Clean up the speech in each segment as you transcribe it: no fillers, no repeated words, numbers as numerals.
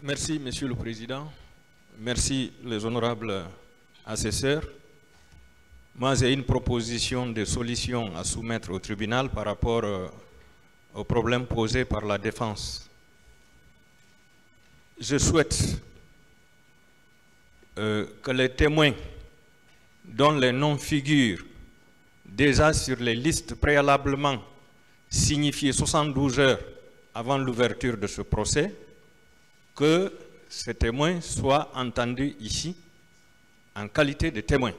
Merci, Monsieur le Président. Merci, les honorables assesseurs. Moi, j'ai une proposition de solution à soumettre au tribunal par rapport aux problèmes posés par la défense. Je souhaite que les témoins dont les noms figurent déjà sur les listes préalablement signifiées 72 heures avant l'ouverture de ce procès, que ces témoins soient entendus ici en qualité de témoins.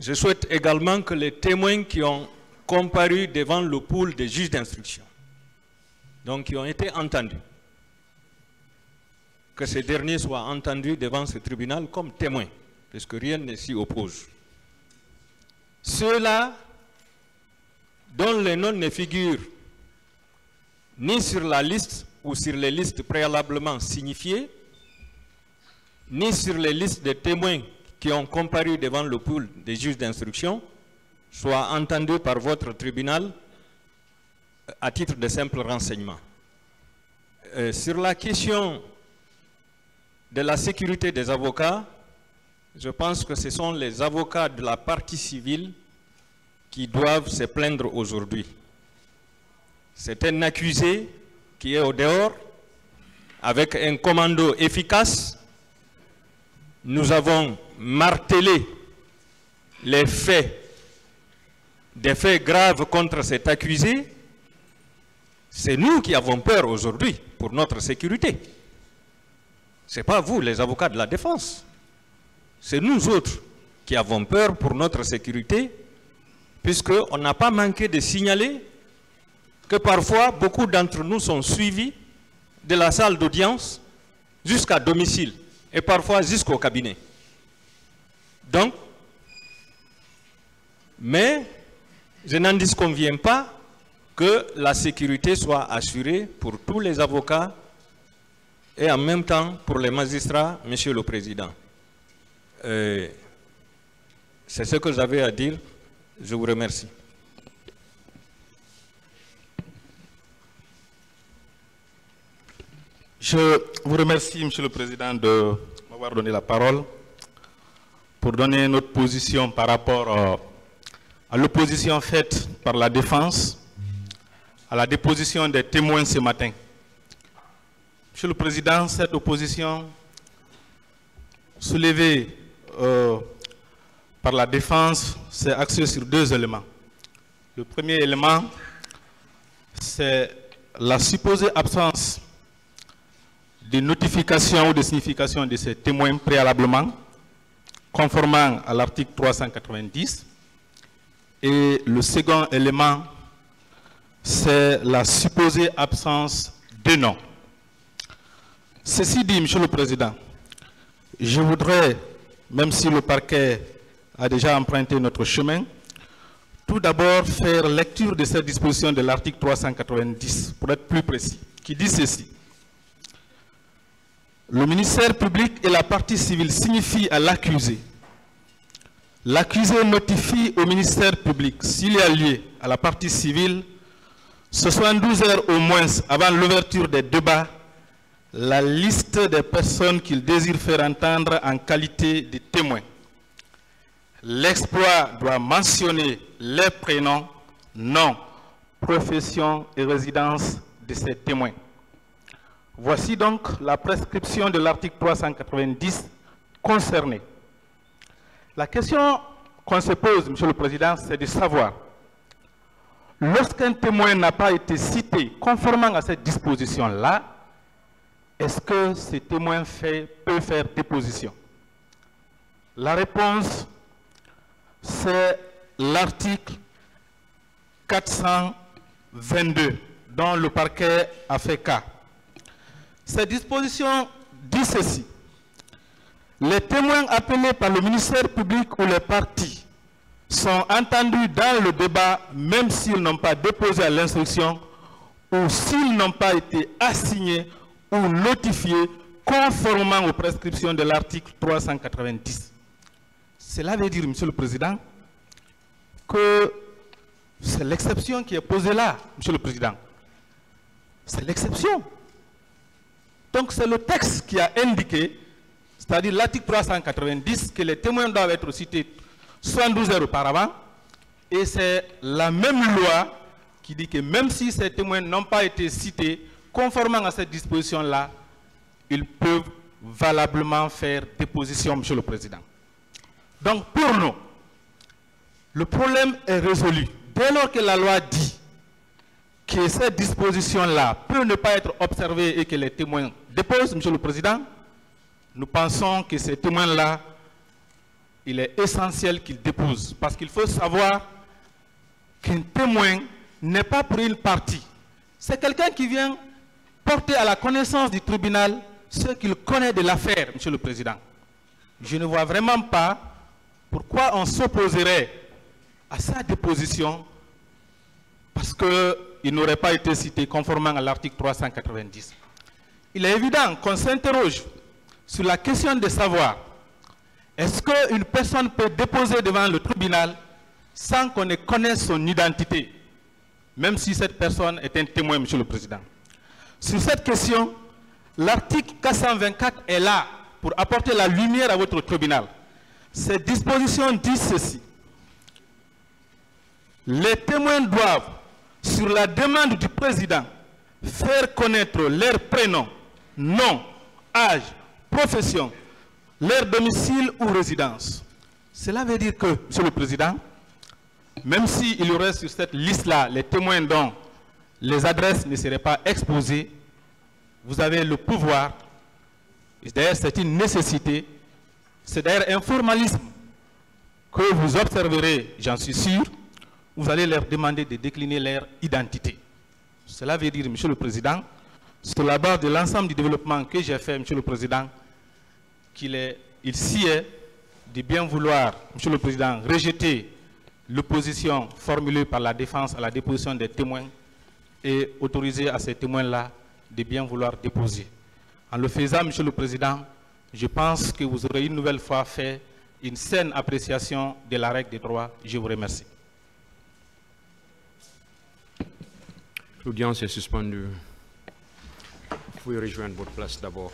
Je souhaite également que les témoins qui ont comparu devant le pool des juges d'instruction, donc qui ont été entendus, que ces derniers soient entendus devant ce tribunal comme témoins, puisque rien ne s'y oppose. Ceux-là dont les noms ne figurent ni sur la liste ou sur les listes préalablement signifiées, ni sur les listes des témoins qui ont comparu devant le pool des juges d'instruction, soient entendus par votre tribunal à titre de simple renseignement. Sur la question de la sécurité des avocats, je pense que ce sont les avocats de la partie civile qui doivent se plaindre aujourd'hui. C'est un accusé qui est au dehors, avec un commando efficace. Nous avons martelé les faits, des faits graves contre cet accusé. C'est nous qui avons peur aujourd'hui pour notre sécurité. Ce n'est pas vous, les avocats de la défense. C'est nous autres qui avons peur pour notre sécurité, puisqu'on n'a pas manqué de signaler que parfois, beaucoup d'entre nous sont suivis de la salle d'audience jusqu'à domicile et parfois jusqu'au cabinet. Donc, mais je n'en disconviens pas que la sécurité soit assurée pour tous les avocats et en même temps pour les magistrats, Monsieur le Président. C'est ce que j'avais à dire. Je vous remercie. Je vous remercie, Monsieur le Président, de m'avoir donné la parole pour donner notre position par rapport à l'opposition faite par la défense à la déposition des témoins ce matin. Monsieur le Président, cette opposition soulevée par la défense s'est axée sur deux éléments. Le premier élément, c'est la supposée absence de notification ou de signification de ces témoins préalablement, conformément à l'article 390. Et le second élément, c'est la supposée absence de nom. Ceci dit, Monsieur le Président, je voudrais, même si le parquet a déjà emprunté notre chemin, tout d'abord faire lecture de cette disposition de l'article 390, pour être plus précis, qui dit ceci. Le ministère public et la partie civile signifient à l'accusé. L'accusé notifie au ministère public, s'il y a lieu à la partie civile, 72 heures au moins avant l'ouverture des débats, la liste des personnes qu'il désire faire entendre en qualité de témoins. L'exploit doit mentionner les prénoms, noms, profession et résidence de ces témoins. Voici donc la prescription de l'article 390 concerné. La question qu'on se pose, Monsieur le Président, c'est de savoir, lorsqu'un témoin n'a pas été cité conformément à cette disposition-là, est-ce que ce témoin peut faire déposition? La réponse, c'est l'article 422, dont le parquet a fait cas. Cette disposition dit ceci. Les témoins appelés par le ministère public ou les parties sont entendus dans le débat même s'ils n'ont pas déposé à l'instruction ou s'ils n'ont pas été assignés ou notifiés conformément aux prescriptions de l'article 390. Cela veut dire, Monsieur le Président, que c'est l'exception qui est posée là, Monsieur le Président. C'est l'exception. Donc c'est le texte qui a indiqué, c'est-à-dire l'article 390, que les témoins doivent être cités 72 heures auparavant. Et c'est la même loi qui dit que même si ces témoins n'ont pas été cités, conformément à cette disposition-là, ils peuvent valablement faire déposition, Monsieur le Président. Donc pour nous, le problème est résolu. Dès lors que la loi dit que cette disposition-là peut ne pas être observée et que les témoins déposent, Monsieur le Président, nous pensons que ces témoins-là, il est essentiel qu'ils déposent. Parce qu'il faut savoir qu'un témoin n'est pas pour une partie. C'est quelqu'un qui vient porter à la connaissance du tribunal ce qu'il connaît de l'affaire, Monsieur le Président. Je ne vois vraiment pas pourquoi on s'opposerait à sa déposition parce qu'il n'aurait pas été cité conformément à l'article 390. Il est évident qu'on s'interroge sur la question de savoir est-ce qu'une personne peut déposer devant le tribunal sans qu'on ne connaisse son identité, même si cette personne est un témoin, Monsieur le Président. Sur cette question, l'article 424 est là pour apporter la lumière à votre tribunal. Cette disposition dit ceci. Les témoins doivent, sur la demande du président, faire connaître leur prénom, nom, âge, profession, leur domicile ou résidence. Cela veut dire que, Monsieur le Président, même s'il y aurait sur cette liste-là les témoins dont les adresses ne seraient pas exposées, vous avez le pouvoir, d'ailleurs c'est une nécessité, c'est d'ailleurs un formalisme que vous observerez, j'en suis sûr, vous allez leur demander de décliner leur identité. Cela veut dire, Monsieur le Président, sur la base de l'ensemble du développement que j'ai fait, Monsieur le Président, qu'il s'y est de bien vouloir, Monsieur le Président, rejeter l'opposition formulée par la défense à la déposition des témoins et autoriser à ces témoins-là de bien vouloir déposer. En le faisant, Monsieur le Président, je pense que vous aurez une nouvelle fois fait une saine appréciation de la règle des droits. Je vous remercie. L'audience est suspendue. Vous pouvez rejoindre votre place d'abord.